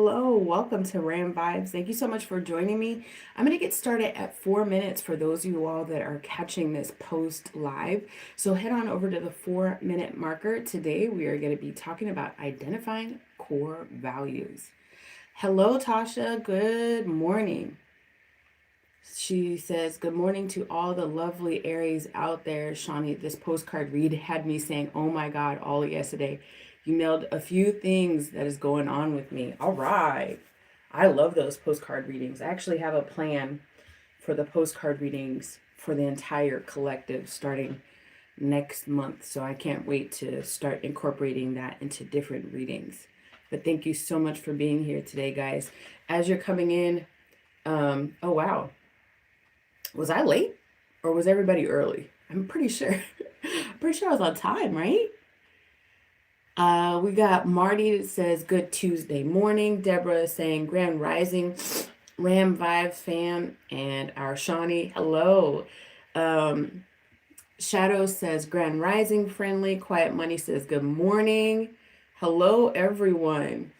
hello. Welcome to RAM Vibes. Thank you so much for joining me. I'm going to get started at 4 minutes for those of you all that are catching this post live. So head on over to the 4 minute marker. Today we are going to be talking about identifying core values. Hello, Tasha. Good morning. She says, good morning to all the lovely Aries out there. Shawnee, this postcard read had me saying, oh my God, all yesterday. You nailed a few things that is going on with me. All right. I love those postcard readings. I actually have a plan for the postcard readings for the entire collective starting next month. So I can't wait to start incorporating that into different readings. But thank you so much for being here today, guys. As you're coming in, oh wow. Was I late or was everybody early? I'm pretty sure. Pretty sure I was on time, right? We got Marty that says good Tuesday morning. Deborah is saying grand rising, Ram Vibe fam, and our Shawnee, hello. Shadow says grand rising friendly. Quiet Money says good morning. Hello everyone.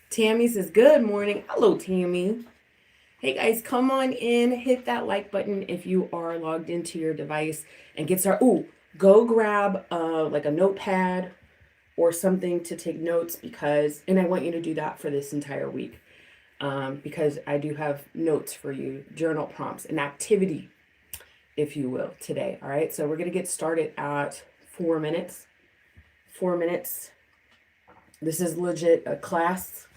Tammy says good morning. Hello Tammy. Hey guys, come on in, hit that like button if you are logged into your device and get started. Ooh, go grab like a notepad or something to take notes and I want you to do that for this entire week because I do have notes for you, journal prompts, an activity, if you will, today. All right, so we're going to get started at 4 minutes. 4 minutes. This is legit a class.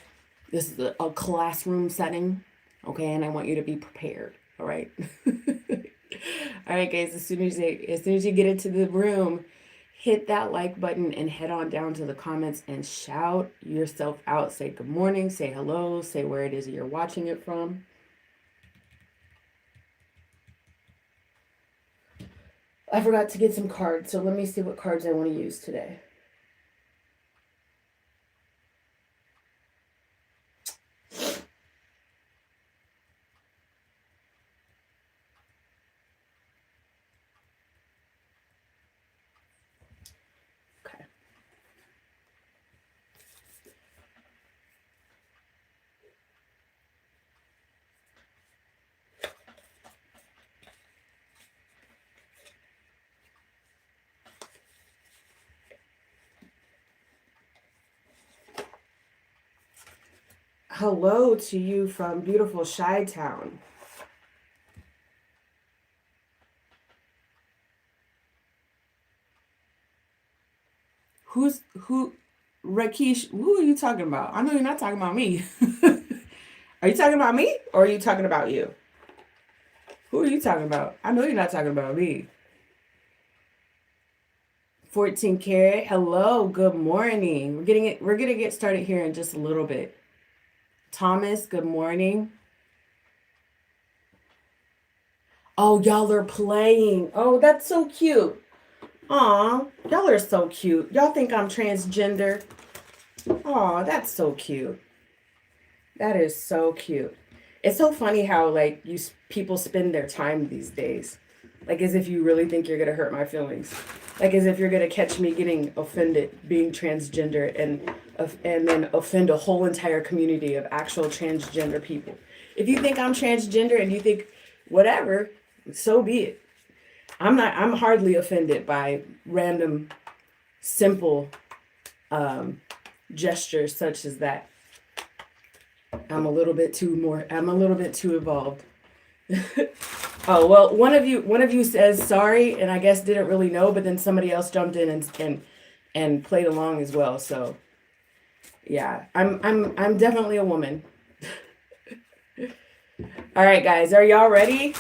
This is a classroom setting. Okay, and I want you to be prepared. All right. All right, guys. As soon as you get into the room, hit that like button and head on down to the comments and shout yourself out. Say good morning. Say hello. Say where it is you're watching it from. I forgot to get some cards, so let me see what cards I want to use today. Hello to you from beautiful Chi-Town. Rakesh, who are you talking about? I know you're not talking about me. Are you talking about me or are you talking about you? Who are you talking about? I know you're not talking about me. 14 karat. Hello, good morning. We're gonna get started here in just a little bit. Thomas, good morning. Oh, y'all are playing. Oh, that's so cute. Aw, y'all are so cute. Y'all think I'm transgender? Aw, that's so cute. That is so cute. It's so funny how like people spend their time these days. Like as if you really think you're gonna hurt my feelings. Like as if you're gonna catch me getting offended being transgender and then offend a whole entire community of actual transgender people. If you think I'm transgender and you think whatever, so be it. I'm hardly offended by random simple gestures such as that. I'm a little bit too evolved. Oh, well, one of you says sorry and I guess didn't really know, but then somebody else jumped in and played along as well. So yeah, I'm definitely a woman. All right, guys, are y'all ready?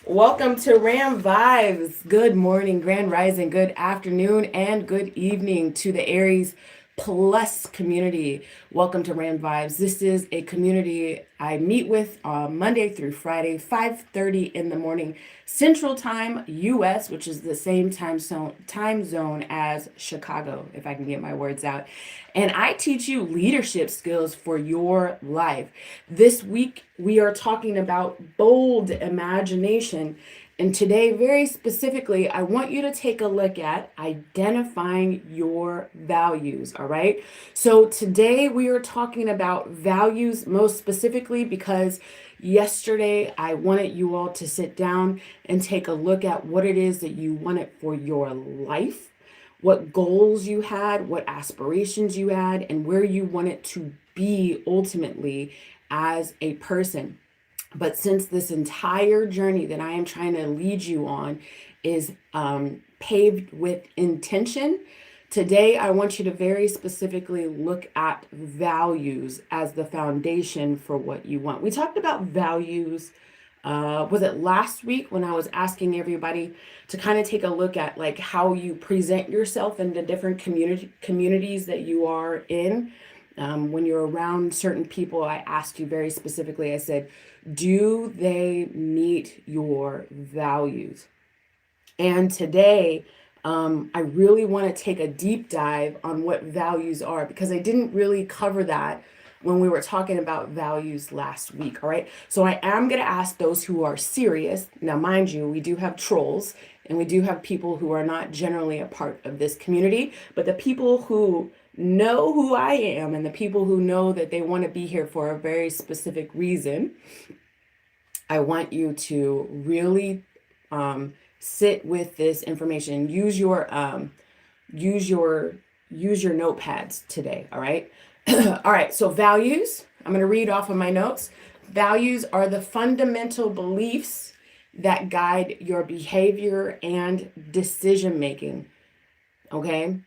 Welcome to Ram Vibes. Good morning, grand rising, good afternoon, and good evening to the Aries Plus community. Welcome to Ram Vibes. This is a community I meet with on Monday through Friday, 5:30 in the morning, Central Time, US, which is the same time zone as Chicago, if I can get my words out. And I teach you leadership skills for your life. This week, we are talking about bold imagination And today, very specifically, I want you to take a look at identifying your values, all right? So today we are talking about values most specifically because yesterday I wanted you all to sit down and take a look at what it is that you wanted for your life, what goals you had, what aspirations you had, and where you wanted to be ultimately as a person. But since this entire journey that I am trying to lead you on is paved with intention, today I want you to very specifically look at values as the foundation for what you want. We talked about values. Was it last week when I was asking everybody to kind of take a look at like how you present yourself in the different communities that you are in? When you're around certain people, I asked you very specifically, I said, do they meet your values? And today, I really want to take a deep dive on what values are because I didn't really cover that when we were talking about values last week. All right. So I am going to ask those who are serious. Now, mind you, we do have trolls and we do have people who are not generally a part of this community, but the people who know who I am and the people who know that they want to be here for a very specific reason, I want you to really sit with this information. Use your notepads today. All right. All right. So values. I'm going to read off of my notes. Values are the fundamental beliefs that guide your behavior and decision making. Okay.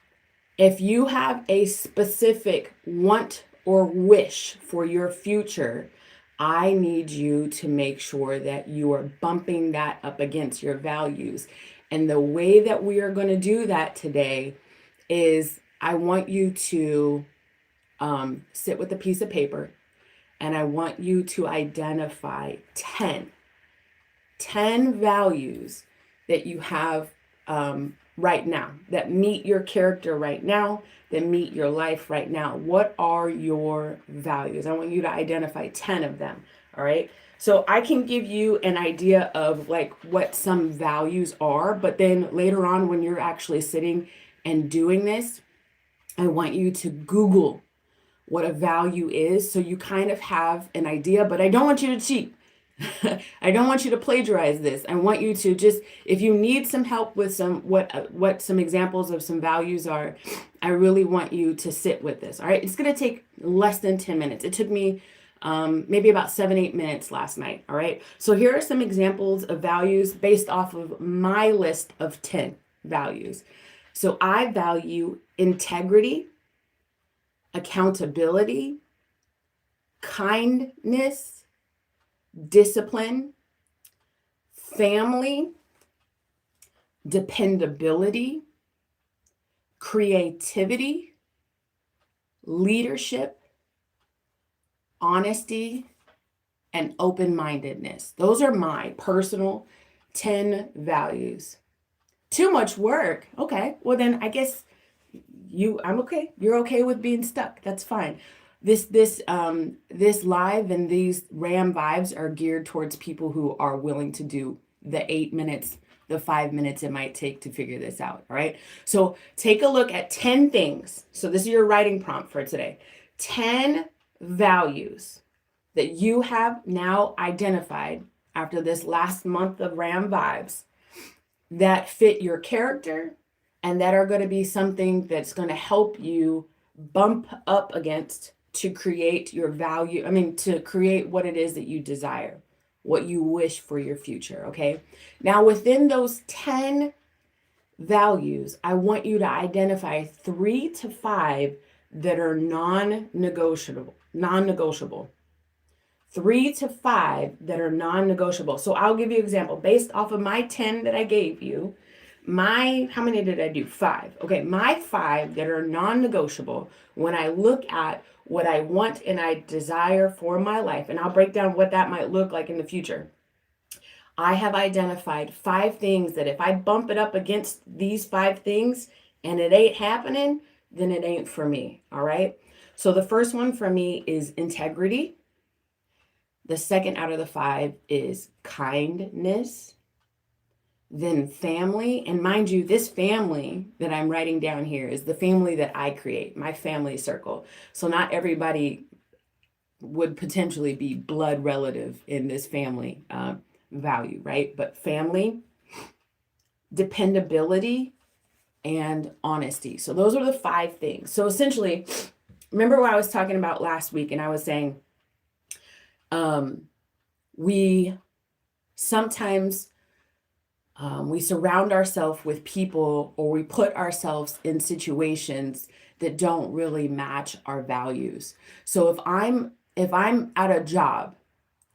If you have a specific want or wish for your future, I need you to make sure that you are bumping that up against your values. And the way that we are going to do that today is I want you to sit with a piece of paper and I want you to identify 10 values that you have right now, that meet your character right now, that meet your life right now. What are your values? I want you to identify 10 of them. All right. So I can give you an idea of like what some values are, but then later on when you're actually sitting and doing this, I want you to Google what a value is so you kind of have an idea, but I don't want you to cheat. I don't want you to plagiarize this. I want you to just, if you need some help with some what some examples of some values are, I really want you to sit with this. All right, it's going to take less than 10 minutes. It took me maybe about 7-8 minutes last night. All right, so here are some examples of values based off of my list of 10 values. So I value integrity, accountability, kindness, discipline, family, dependability, creativity, leadership, honesty, and open-mindedness. Those are my personal 10 values. Too much work. Okay, well then I guess I'm okay. You're okay with being stuck. That's fine. This live and these RAM vibes are geared towards people who are willing to do the 8 minutes, the 5 minutes it might take to figure this out. All right. So take a look at 10 things. So this is your writing prompt for today. 10 values that you have now identified after this last month of RAM vibes that fit your character and that are going to be something that's going to help you bump up against to create your value. To create what it is that you desire, what you wish for your future. Okay. Now, within those 10 values, I want you to identify 3 to 5 that are non-negotiable. 3 to 5 that are non-negotiable. So I'll give you an example based off of my 10 that I gave you. How many did I do? 5. Okay, my 5 that are non-negotiable when I look at what I want and I desire for my life, and I'll break down what that might look like in the future. I have identified 5 things that if I bump it up against these 5 things and it ain't happening, then it ain't for me. All right. So the first one for me is integrity. The second out of the 5 is kindness. then family. And mind you, this family that I'm writing down here is the family that I create, my family circle. So not everybody would potentially be blood relative in this family value, right? But family, dependability, and honesty. So those are the 5 things. So essentially, remember what I was talking about last week, and I was saying we sometimes we surround ourselves with people, or we put ourselves in situations that don't really match our values. So if I'm at a job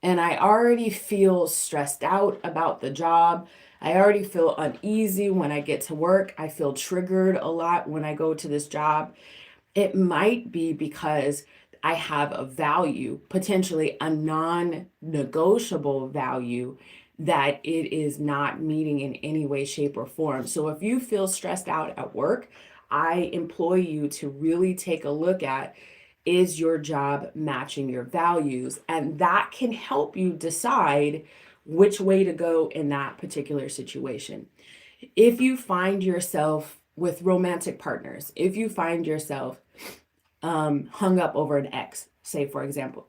and I already feel stressed out about the job, I already feel uneasy when I get to work, I feel triggered a lot when I go to this job, it might be because I have a value, potentially a non-negotiable value, that it is not meeting in any way, shape, or form. So if you feel stressed out at work, I implore you to really take a look at, is your job matching your values? And that can help you decide which way to go in that particular situation. If you find yourself with romantic partners, if you find yourself hung up over an ex, say for example,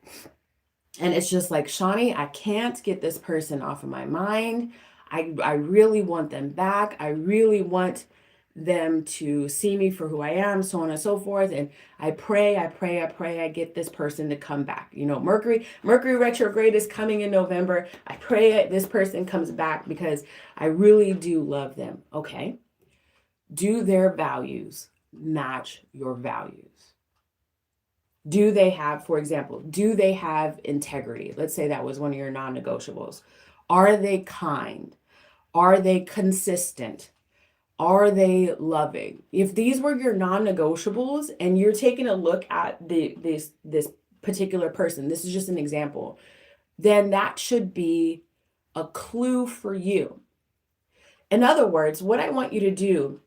and it's just like, Shawnee, I can't get this person off of my mind. I really want them back. I really want them to see me for who I am, so on and so forth. And I pray, I get this person to come back. You know, Mercury retrograde is coming in November. I pray this person comes back because I really do love them. Okay. Do their values match your values? Do they have, for example, do they have integrity? Let's say that was one of your non-negotiables. Are they kind? Are they consistent? Are they loving? If these were your non-negotiables and you're taking a look at this particular person, this is just an example, then that should be a clue for you. In other words, what I want you to do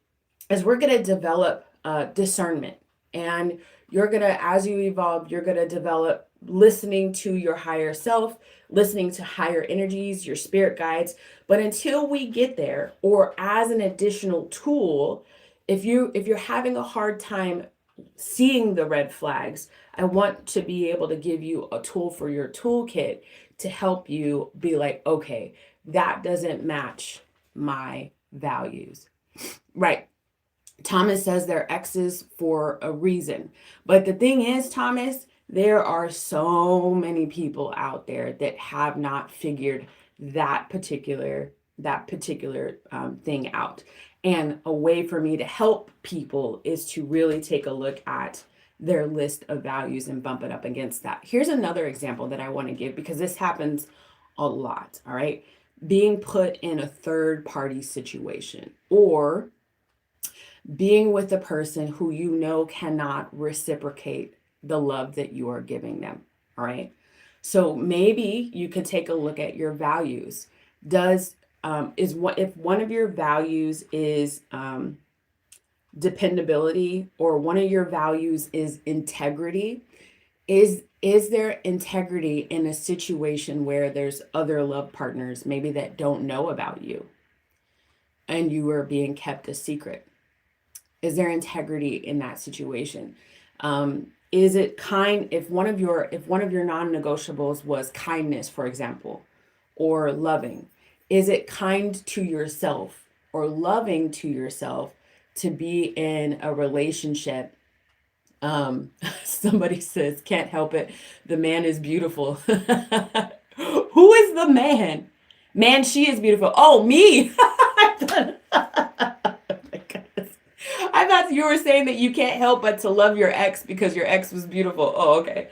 is we're going to develop discernment. And you're going to, as you evolve, you're going to develop listening to your higher self, listening to higher energies, your spirit guides. But until we get there, or as an additional tool, if you're having a hard time seeing the red flags, I want to be able to give you a tool for your toolkit to help you be like, okay, that doesn't match my values. Right. Thomas says they're exes for a reason. But the thing is, Thomas, there are so many people out there that have not figured that particular thing out. And a way for me to help people is to really take a look at their list of values and bump it up against that. Here's another example that I want to give, because this happens a lot. All right. Being put in a third party situation, or being with a person who you know cannot reciprocate the love that you are giving them. All right. So maybe you could take a look at your values. If one of your values is dependability, or one of your values is integrity, is there integrity in a situation where there's other love partners maybe that don't know about you and you are being kept a secret? Is there integrity in that situation? Is it kind? If one of your non-negotiables was kindness, for example, or loving, is it kind to yourself or loving to yourself to be in a relationship? Somebody says, can't help it, the man is beautiful. Who is the man? Man, she is beautiful. Oh, me. I thought you were saying that you can't help but to love your ex because your ex was beautiful. Oh, okay.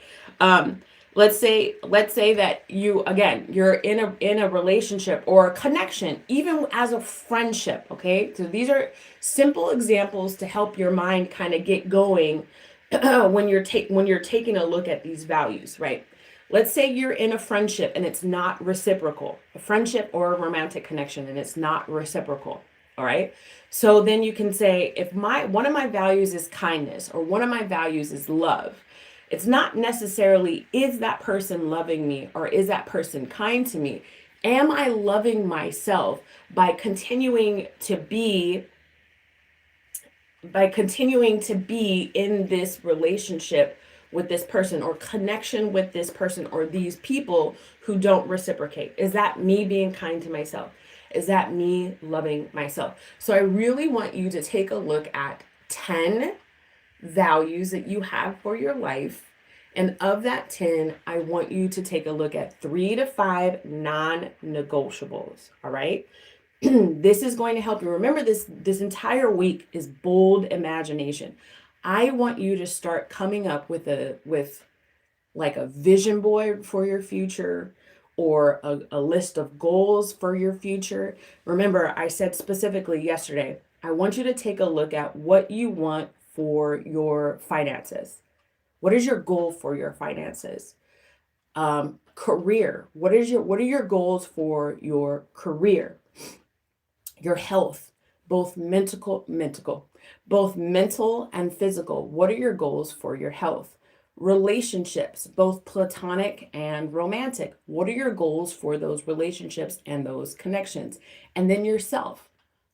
Let's say that you're in a relationship or a connection, even as a friendship. Okay, so these are simple examples to help your mind kind of get going when you're taking a look at these values, right? Let's say you're in a friendship and it's not reciprocal, a friendship or a romantic connection, and it's not reciprocal. All right. So then you can say, if one of my values is kindness, or one of my values is love, it's not necessarily, is that person loving me or is that person kind to me? Am I loving myself by continuing to be in this relationship with this person, or connection with this person or these people who don't reciprocate? Is that me being kind to myself? Is that me loving myself? So I really want you to take a look at 10 values that you have for your life. And of that 10, I want you to take a look at 3 to 5 non-negotiables. All right. This is going to help you. Remember, this entire week is bold imagination. I want you to start coming up with like a vision board for your future, or a list of goals for your future. Remember, I said specifically yesterday, I want you to take a look at what you want for your finances. What is your goal for your finances? Career. What are your goals for your career? Your health, both mental and physical. What are your goals for your health? Relationships, both platonic and romantic. What are your goals for those relationships and those connections? And then yourself.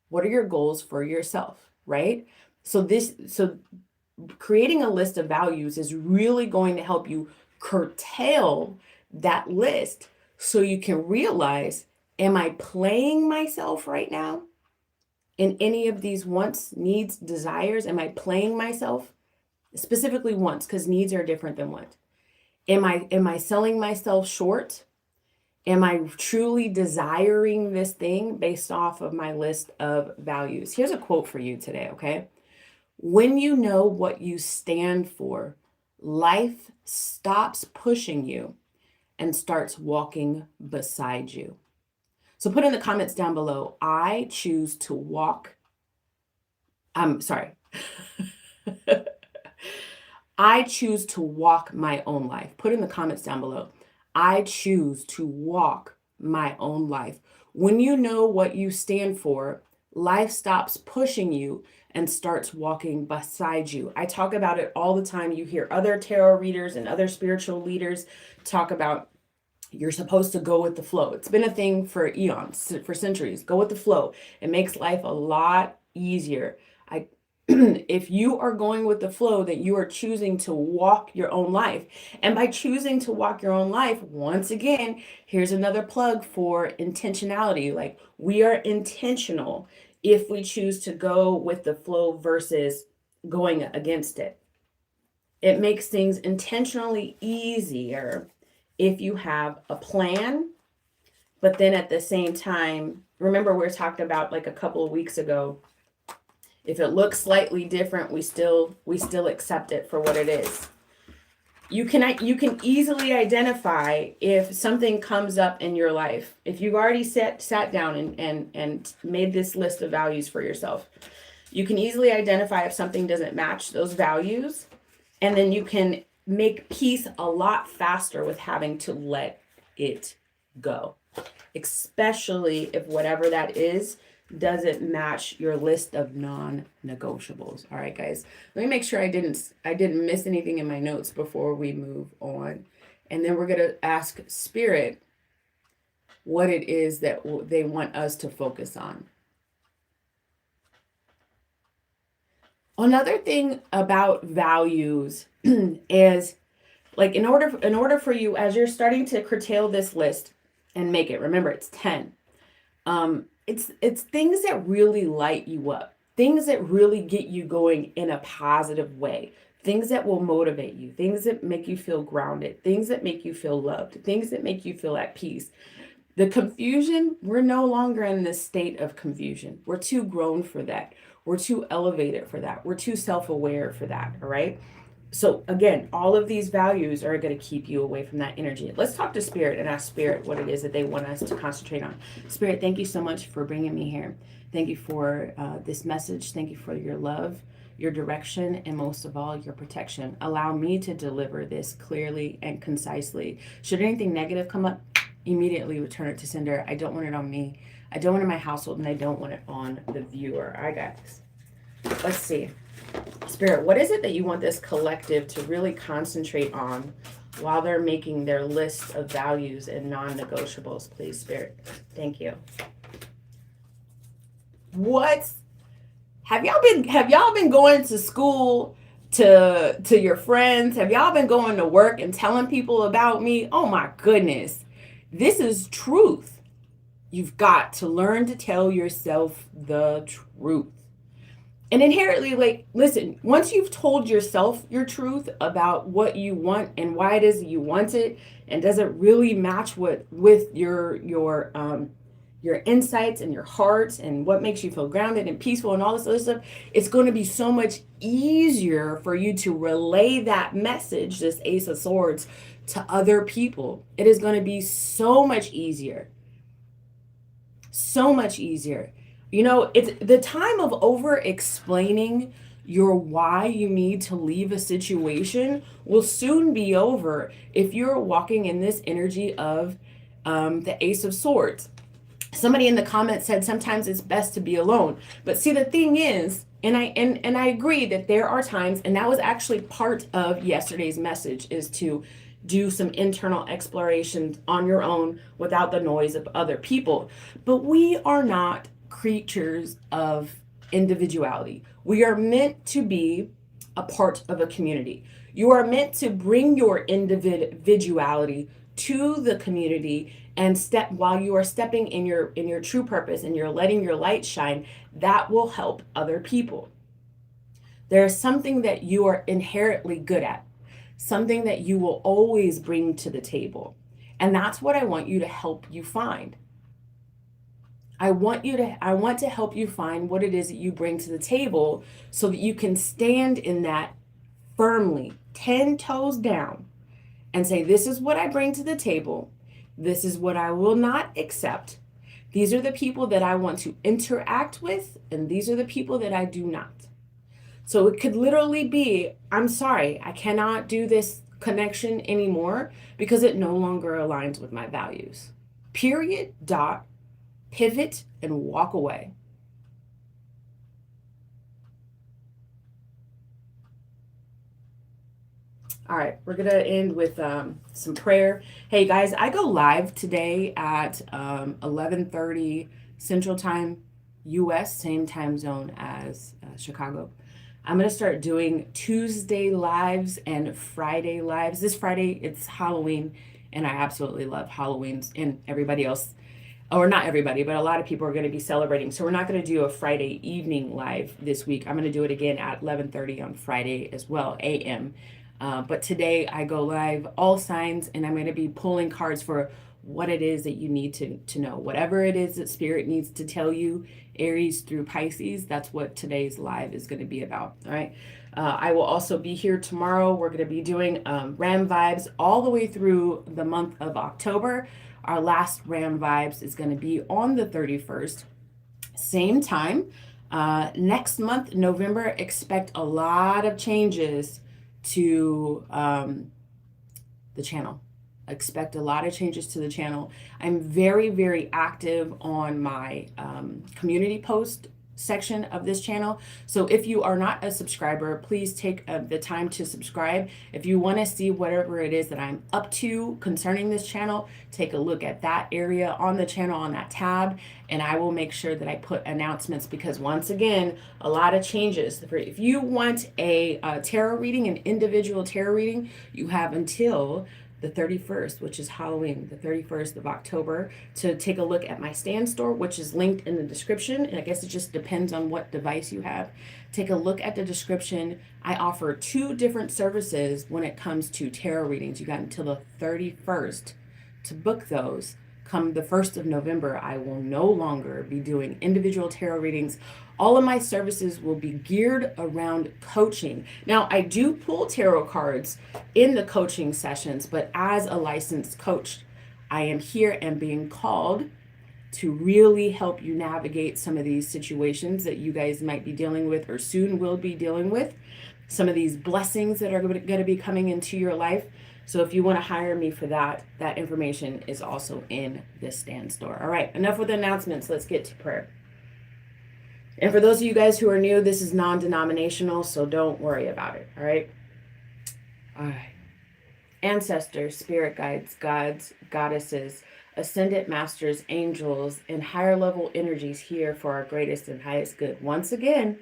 What are your goals for yourself, right? So creating a list of values is really going to help you curtail that list, so you can realize, am I playing myself right now in any of these wants, needs, desires? Am I playing myself? Specifically wants, because needs are different than want. Am I selling myself short? Am I truly desiring this thing based off of my list of values? Here's a quote for you today, okay? When you know what you stand for, life stops pushing you and starts walking beside you. So put in the comments down below, I choose to walk. I'm sorry. I choose to walk my own life. Put in the comments down below, I choose to walk my own life. When you know what you stand for, life stops pushing you and starts walking beside you. I talk about it all the time. You hear other tarot readers and other spiritual leaders talk about, you're supposed to go with the flow. It's been a thing for eons, for centuries. Go with the flow. It makes life a lot easier. If you are going with the flow, that you are choosing to walk your own life. And by choosing to walk your own life, once again, here's another plug for intentionality. Like, we are intentional if we choose to go with the flow versus going against it. It makes things intentionally easier if you have a plan, but then at the same time, remember we talked about like a couple of weeks ago, if it looks slightly different, we still accept it for what it is. You can easily identify if something comes up in your life. If you've already sat down and made this list of values for yourself, you can easily identify if something doesn't match those values, and then you can make peace a lot faster with having to let it go, especially if whatever that is doesn't match your list of non-negotiables. All right, guys, let me make sure I didn't miss anything in my notes before we move on. And then we're going to ask Spirit what it is that they want us to focus on. Another thing about values is, like, in order for you, as you're starting to curtail this list and make it, remember it's 10. It's things that really light you up, things that really get you going in a positive way, things that will motivate you, things that make you feel grounded, things that make you feel loved, things that make you feel at peace. The confusion, we're no longer in this state of confusion. We're too grown for that. We're too elevated for that. We're too self-aware for that, all right? So again, all of these values are going to keep you away from that energy. Let's talk to Spirit and ask Spirit what it is that they want us to concentrate on. Spirit, thank you so much for bringing me here. Thank you for this message. Thank you for your love, your direction, and most of all, your protection. Allow me to deliver this clearly and concisely. Should anything negative come up, immediately return it to sender. I don't want it on me. I don't want it in my household, and I don't want it on the viewer. All right, guys. Let's see. Spirit, what is it that you want this collective to really concentrate on while they're making their list of values and non-negotiables, please, Spirit. Thank you. What? Have y'all been going to school to your friends? Have y'all been going to work and telling people about me? Oh my goodness. This is truth. You've got to learn to tell yourself the truth. And inherently, like, listen, once you've told yourself your truth about what you want and why it is you want it, and does it really match with your insights and your heart and what makes you feel grounded and peaceful and all this other stuff, it's going to be so much easier for you to relay that message, this Ace of Swords, to other people. It is going to be so much easier. So much easier. You know, it's the time of over explaining your why you need to leave a situation will soon be over if you're walking in this energy of the Ace of Swords. Somebody in the comments said sometimes it's best to be alone. But see, the thing is, and I agree that there are times, and that was actually part of yesterday's message, is to do some internal explorations on your own without the noise of other people. But we are not creatures of individuality. We are meant to be a part of a community. You are meant to bring your individuality to the community and step while you are stepping in your true purpose and you're letting your light shine. That will help other people. There is something that you are inherently good at, something that you will always bring to the table. And that's what I want you to help you find. I want to help you find what it is that you bring to the table so that you can stand in that firmly, 10 toes down, and say, this is what I bring to the table. This is what I will not accept. These are the people that I want to interact with, and these are the people that I do not. So it could literally be, I'm sorry, I cannot do this connection anymore because it no longer aligns with my values. Period, dot, pivot, and walk away. All right, we're going to end with some prayer. Hey, guys, I go live today at 11:30 Central Time, U.S., same time zone as Chicago. I'm going to start doing Tuesday lives and Friday lives. This Friday, it's Halloween, and I absolutely love Halloween's, and everybody else, or not everybody, but a lot of people are going to be celebrating. So we're not going to do a Friday evening live this week. I'm going to do it again at 11:30 on Friday as well, a.m. But today I go live, all signs, and I'm going to be pulling cards for what it is that you need to know. Whatever it is that Spirit needs to tell you, Aries through Pisces, that's what today's live is going to be about. All right. I will also be here tomorrow. We're going to be doing RAM Vibes all the way through the month of October. Our last RAM Vibes is going to be on the 31st. Same time. Next month, November, expect a lot of changes to the channel. Expect a lot of changes to the channel. I'm very, very active on my community post section of this channel. So if you are not a subscriber, please take the time to subscribe. If you want to see whatever it is that I'm up to concerning this channel, take a look at that area on the channel, on that tab, and I will make sure that I put announcements, because once again, a lot of changes. If you want a tarot reading, an individual tarot reading, you have until the 31st, which is Halloween, the 31st of October, to take a look at my stand store, which is linked in the description. And I guess it just depends on what device you have. Take a look at the description. I offer 2 different services when it comes to tarot readings. You got until the 31st to book those. Come the 1st of November, I will no longer be doing individual tarot readings. All of my services will be geared around coaching. Now, I do pull tarot cards in the coaching sessions, but as a licensed coach, I am here and being called to really help you navigate some of these situations that you guys might be dealing with or soon will be dealing with. Some of these blessings that are going to be coming into your life. So if you want to hire me for that, that information is also in this stand store. All right, enough with the announcements. Let's get to prayer. And for those of you guys who are new, this is non-denominational, so don't worry about it. All right. All right. ancestors, spirit guides, gods, goddesses, ascendant masters, angels, and higher level energies here for our greatest and highest good. Once again,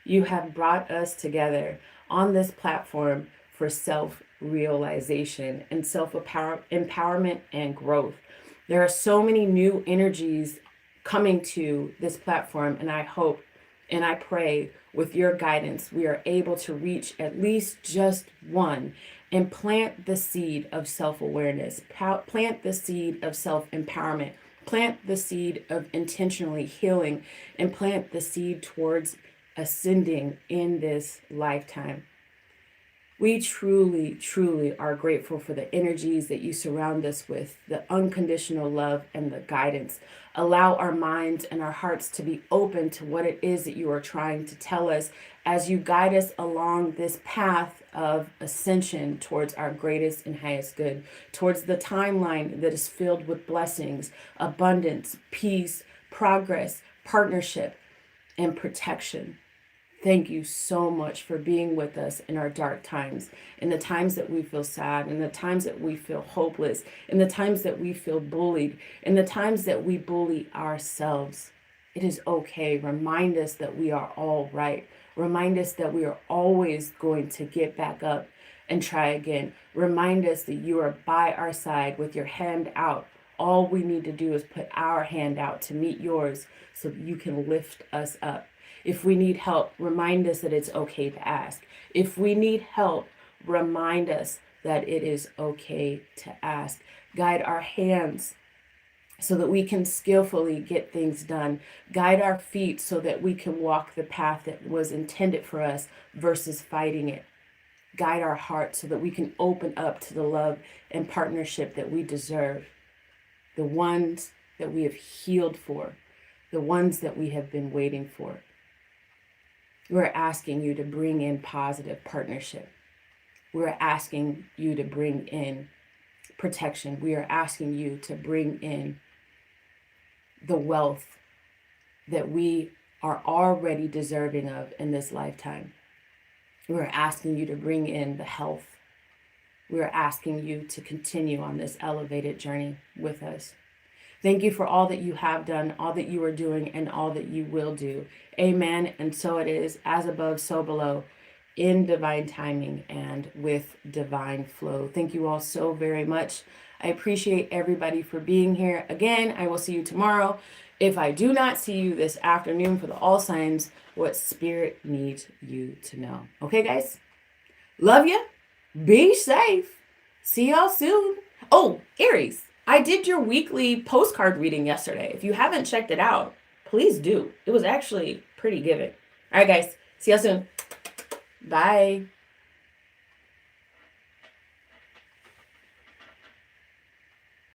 you have brought us together on this platform for self realization and self empowerment and growth. There are so many new energies coming to this platform, and I hope and I pray with your guidance, we are able to reach at least just one and plant the seed of self awareness, plant the seed of self empowerment, plant the seed of intentionally healing, and plant the seed towards ascending in this lifetime. We truly, truly are grateful for the energies that you surround us with, the unconditional love and the guidance. Allow our minds and our hearts to be open to what it is that you are trying to tell us as you guide us along this path of ascension towards our greatest and highest good, towards the timeline that is filled with blessings, abundance, peace, progress, partnership, and protection. Thank you so much for being with us in our dark times, in the times that we feel sad, in the times that we feel hopeless, in the times that we feel bullied, in the times that we bully ourselves. It is okay. Remind us that we are all right. Remind us that we are always going to get back up and try again. Remind us that you are by our side with your hand out. All we need to do is put our hand out to meet yours so that you can lift us up. If we need help, remind us that it's okay to ask. If we need help, remind us that it is okay to ask. Guide our hands so that we can skillfully get things done. Guide our feet so that we can walk the path that was intended for us versus fighting it. Guide our hearts so that we can open up to the love and partnership that we deserve. The ones that we have healed for, the ones that we have been waiting for. We're asking you to bring in positive partnership. We're asking you to bring in protection. We are asking you to bring in the wealth that we are already deserving of in this lifetime. We're asking you to bring in the health. We're asking you to continue on this elevated journey with us. Thank you for all that you have done, all that you are doing, and all that you will do. Amen. And so it is, as above, so below, in divine timing and with divine flow. Thank you all so very much. I appreciate everybody for being here. Again, I will see you tomorrow. If I do not see you this afternoon for the all signs, what spirit needs you to know. Okay, guys? Love you. Be safe. See y'all soon. Oh, Aries, I did your weekly postcard reading yesterday. If you haven't checked it out, please do. It was actually pretty giving. All right, guys. See y'all soon. Bye.